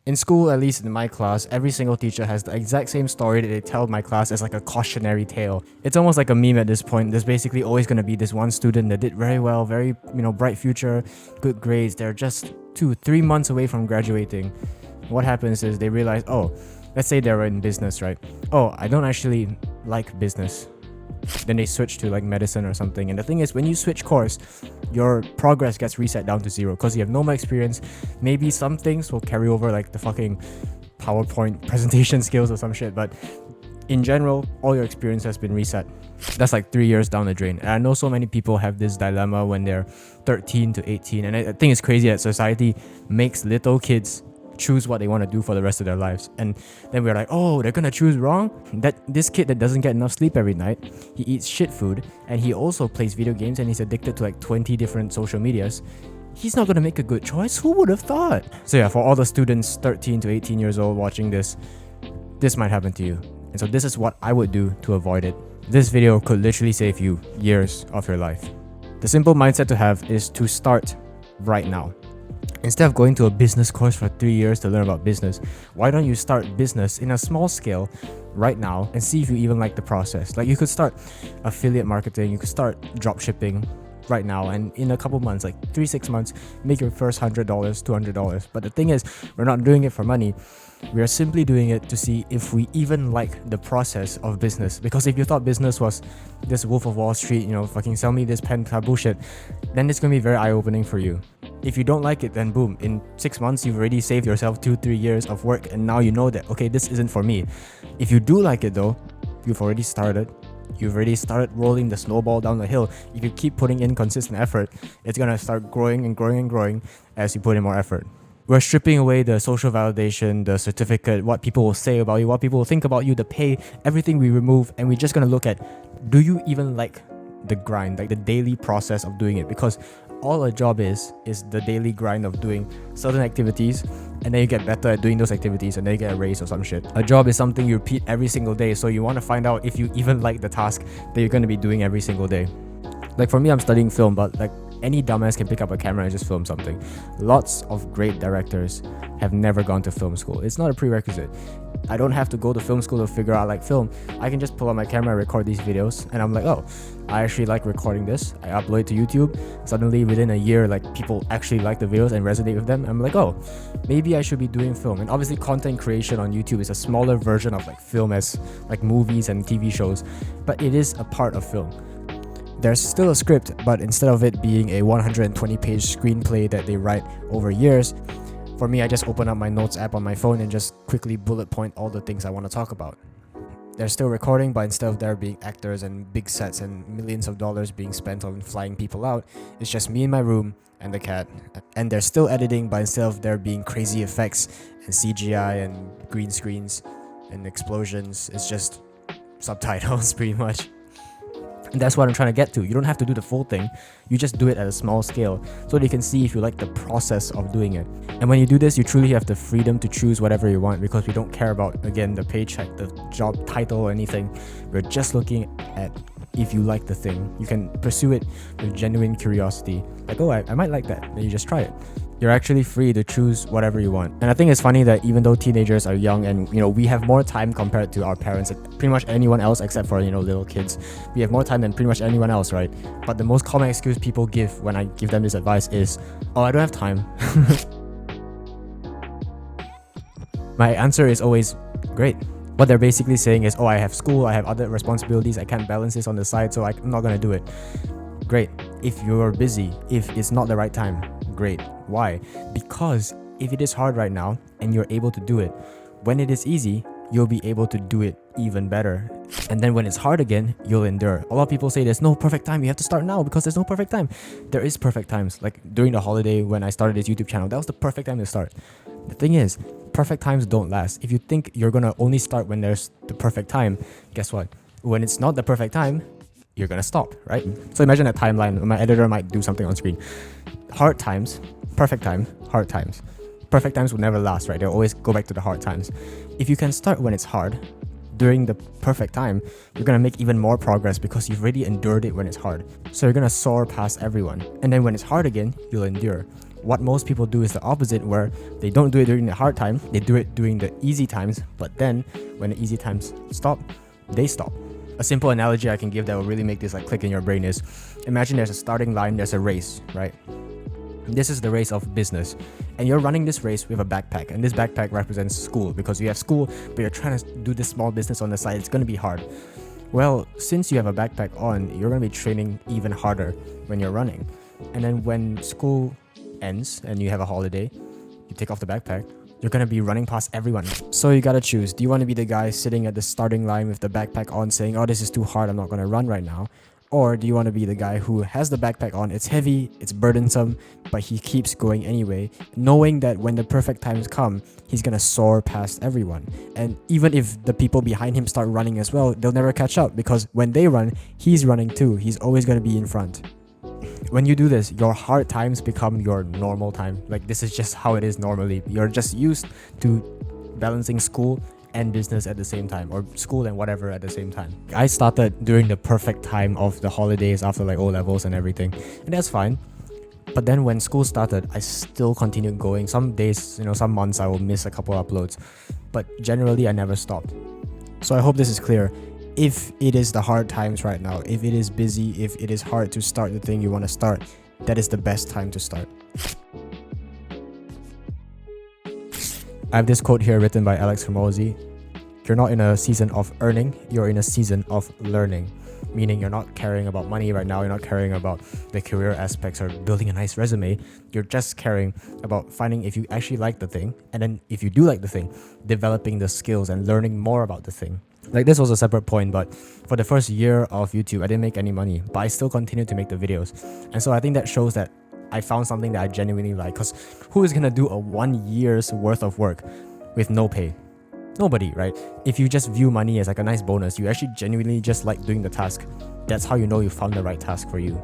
In school, at least in my class, every single teacher has the exact same story that they tell my class as like a cautionary tale. It's almost like a meme at this point. There's basically always going to be this one student that did very well, very, bright future, good grades. They're just 2, 3 months away from graduating. What happens is they realize, oh, let's say they're in business, right? Oh, I don't actually like business. Then they switch to like medicine or something. And the thing is, when you switch course, your progress gets reset down to zero because you have no more experience. Maybe some things will carry over, like the fucking PowerPoint presentation skills or some shit, but in general, all your experience has been reset. That's like 3 years down the drain. And I know so many people have this dilemma when they're 13 to 18. And I think it's crazy that society makes little kids choose what they want to do for the rest of their lives. And then we're like, oh, they're gonna choose wrong? That this kid that doesn't get enough sleep every night, he eats shit food, and he also plays video games, and he's addicted to like 20 different social medias. He's not gonna make a good choice. Who would have thought? So yeah, for all the students 13 to 18 years old watching this might happen to you. And so this is what I would do to avoid it. This video could literally save you years of your life. The simple mindset to have is to start right now. Instead of going to a business course for 3 years to learn about business, why don't you start business in a small scale right now and see if you even like the process? Like, you could start affiliate marketing, you could start drop shipping right now, and in a couple months, like 3-6 months, make your first $100, $200. But the thing is, we're not doing it for money. We are simply doing it to see if we even like the process of business. Because if you thought business was this Wolf of Wall Street, fucking sell me this pen bullshit, then it's gonna be very eye-opening for you. If you don't like it, then boom, in 6 months, you've already saved yourself 2-3 years of work, and now you know that, okay, this isn't for me. If you do like it though, you've already started rolling the snowball down the hill. If you keep putting in consistent effort, it's gonna start growing and growing and growing as you put in more effort. We're stripping away the social validation, the certificate, what people will say about you, what people will think about you, the pay, everything we remove, and we're just gonna look at, do you even like the grind, like the daily process of doing it? Because all a job is the daily grind of doing certain activities, and then you get better at doing those activities, and then you get a raise or some shit. A job is something you repeat every single day, so you want to find out if you even like the task that you're going to be doing every single day. Like for me, I'm studying film, but like any dumbass can pick up a camera and just film something. Lots of great directors have never gone to film school. It's not a prerequisite. I don't have to go to film school to figure out I like film. I can just pull out my camera, record these videos, and I'm like, oh, I actually like recording this. I upload it to YouTube. Suddenly, within a year, like, people actually like the videos and resonate with them. I'm like, oh, maybe I should be doing film. And obviously, content creation on YouTube is a smaller version of like film, as like movies and TV shows, but it is a part of film. There's still a script, but instead of it being a 120-page screenplay that they write over years, for me, I just open up my notes app on my phone and just quickly bullet point all the things I want to talk about. They're still recording, but instead of there being actors and big sets and millions of dollars being spent on flying people out, it's just me in my room and the cat. And they're still editing, but instead of there being crazy effects and CGI and green screens and explosions, it's just subtitles pretty much. And that's what I'm trying to get to. You don't have to do the full thing. You just do it at a small scale so that you can see if you like the process of doing it. And when you do this, you truly have the freedom to choose whatever you want, because we don't care about, again, the paycheck, the job title or anything. We're just looking at if you like the thing. You can pursue it with genuine curiosity. Like, oh, I might like that. Then you just try it. You're actually free to choose whatever you want. And I think it's funny that even though teenagers are young and, we have more time compared to our parents, pretty much anyone else except for, little kids, we have more time than pretty much anyone else, right? But the most common excuse people give when I give them this advice is, oh, I don't have time. My answer is always, great. What they're basically saying is, oh, I have school, I have other responsibilities, I can't balance this on the side, so I'm not gonna do it. Great. If you're busy, if it's not the right time, great. Why? Because if it is hard right now and you're able to do it, when it is easy, you'll be able to do it even better. And then when it's hard again, you'll endure. A lot of people say there's no perfect time, you have to start now because there's no perfect time. There is perfect times. Like during the holiday when I started this YouTube channel, that was the perfect time to start. The thing is, perfect times don't last. If you think you're gonna only start when there's the perfect time, guess what? When it's not the perfect time, you're gonna stop, right? So imagine a timeline. My editor might do something on screen. Hard times, perfect time, hard times. Perfect times will never last, right? They'll always go back to the hard times. If you can start when it's hard, during the perfect time, you're gonna make even more progress because you've already endured it when it's hard. So you're gonna soar past everyone. And then when it's hard again, you'll endure. What most people do is the opposite, where they don't do it during the hard time, they do it during the easy times, but then when the easy times stop, they stop. A simple analogy I can give that will really make this like click in your brain is, imagine there's a starting line, there's a race, right? This is the race of business, and you're running this race with a backpack, and this backpack represents school, because you have school but you're trying to do this small business on the side. It's going to be hard. Well, since you have a backpack on, you're going to be training even harder when you're running. And then when school ends and you have a holiday, you take off the backpack, you're going to be running past everyone. So you got to choose. Do you want to be the guy sitting at the starting line with the backpack on saying, oh, this is too hard, I'm not going to run right now? Or do you want to be the guy who has the backpack on, it's heavy, it's burdensome, but he keeps going anyway, knowing that when the perfect times come, he's gonna soar past everyone. And even if the people behind him start running as well, they'll never catch up, because when they run, he's running too. He's always gonna be in front. When you do this, your hard times become your normal time. Like, this is just how it is normally. You're just used to balancing school and business at the same time, or school and whatever at the same time. I started during the perfect time of the holidays after like O-levels and everything, and that's fine. But then when school started, I still continued going. Some days, some months I will miss a couple uploads, but generally I never stopped. So I hope this is clear. If it is the hard times right now, if it is busy, if it is hard to start the thing you want to start, that is the best time to start. I have this quote here written by Alex Hormozi. You're not in a season of earning, you're in a season of learning. Meaning you're not caring about money right now, you're not caring about the career aspects or building a nice resume. You're just caring about finding if you actually like the thing, and then if you do like the thing, developing the skills and learning more about the thing. Like, this was a separate point, but for the first year of YouTube, I didn't make any money, but I still continued to make the videos. And so I think that shows that I found something that I genuinely like, because who is gonna do a 1 year's worth of work with no pay? Nobody, right? If you just view money as like a nice bonus, you actually genuinely just like doing the task. That's how you know you found the right task for you.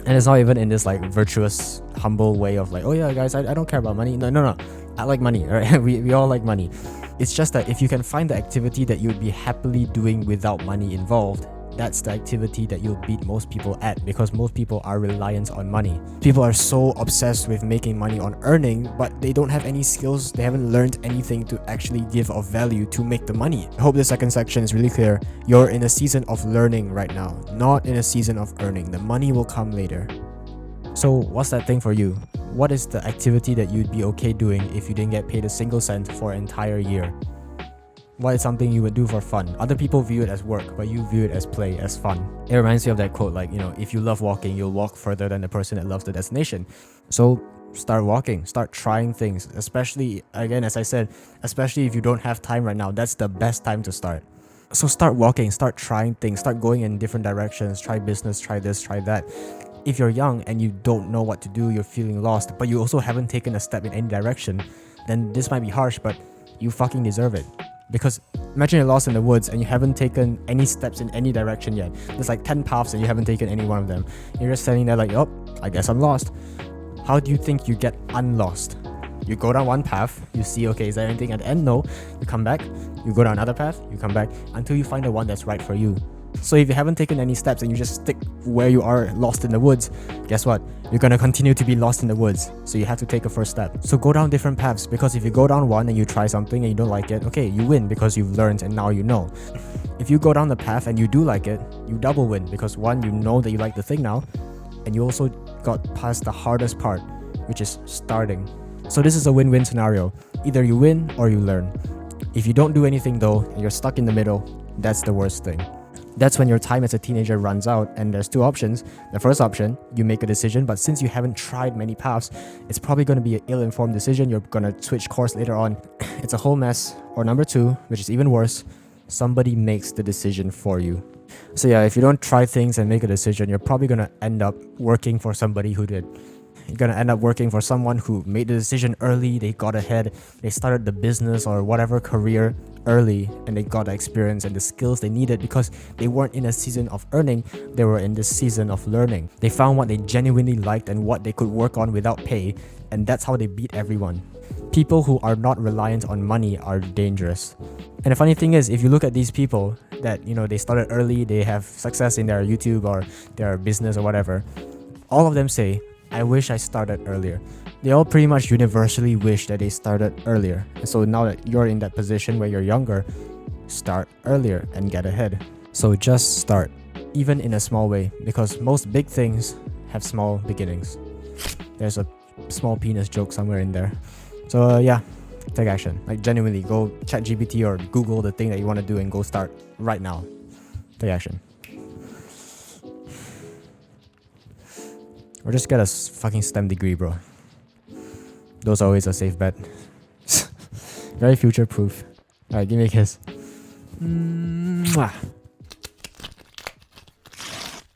And it's not even in this like virtuous, humble way of like, oh yeah guys, I don't care about money. No. I like money, right? We all like money. It's just that if you can find the activity that you'd be happily doing without money involved, that's the activity that you'll beat most people at, because most people are reliant on money. People are so obsessed with making money on earning, but they don't have any skills, they haven't learned anything to actually give of value to make the money. I hope the second section is really clear. You're in a season of learning right now, not in a season of earning. The money will come later. So what's that thing for you? What is the activity that you'd be okay doing if you didn't get paid a single cent for an entire year? What is something you would do for fun? Other people view it as work, but you view it as play, as fun. It reminds me of that quote, like, if you love walking, you'll walk further than the person that loves the destination. So start walking, start trying things, especially, again, as I said, especially if you don't have time right now, that's the best time to start. So start walking, start trying things, start going in different directions, try business, try this, try that. If you're young and you don't know what to do, you're feeling lost, but you also haven't taken a step in any direction, then this might be harsh, but you fucking deserve it. Because imagine you're lost in the woods and you haven't taken any steps in any direction yet. There's like 10 paths and you haven't taken any one of them. You're just standing there like, oh, I guess I'm lost. How do you think you get unlost? You go down one path, you see, okay, is there anything at the end? No. You come back, you go down another path, you come back, until you find the one that's right for you. So if you haven't taken any steps and you just stick where you are lost in the woods, guess what? You're gonna continue to be lost in the woods. So you have to take a first step. So go down different paths, because if you go down one and you try something and you don't like it, okay, you win because you've learned and now you know. If you go down the path and you do like it, you double win, because one, you know that you like the thing now, and you also got past the hardest part, which is starting. So this is a win-win scenario. Either you win or you learn. If you don't do anything though, and you're stuck in the middle, that's the worst thing. That's when your time as a teenager runs out, and there's two options. The first option, you make a decision, but since you haven't tried many paths, it's probably going to be an ill-informed decision. You're going to switch course later on. It's a whole mess. Or number two, which is even worse, somebody makes the decision for you. So yeah, if you don't try things and make a decision, you're probably going to end up working for somebody who did. You're going to end up working for someone who made the decision early, they got ahead, they started the business or whatever career early, and they got the experience and the skills they needed because they weren't in a season of earning, they were in this season of learning. They found what they genuinely liked and what they could work on without pay, and that's how they beat everyone. People who are not reliant on money are dangerous. And the funny thing is, if you look at these people that, they started early, they have success in their YouTube or their business or whatever, all of them say, I wish I started earlier. they all pretty much universally wish that they started earlier. And so now that you're in that position where you're younger, start earlier and get ahead. So just start, even in a small way, because most big things have small beginnings. There's a small penis joke somewhere in there. So yeah, take action. Like genuinely, go chat GPT or Google the thing that you want to do and go start right now. Take action. Or just get a fucking STEM degree, bro. Those are always a safe bet. Very future proof. Alright, give me a kiss. Mwah.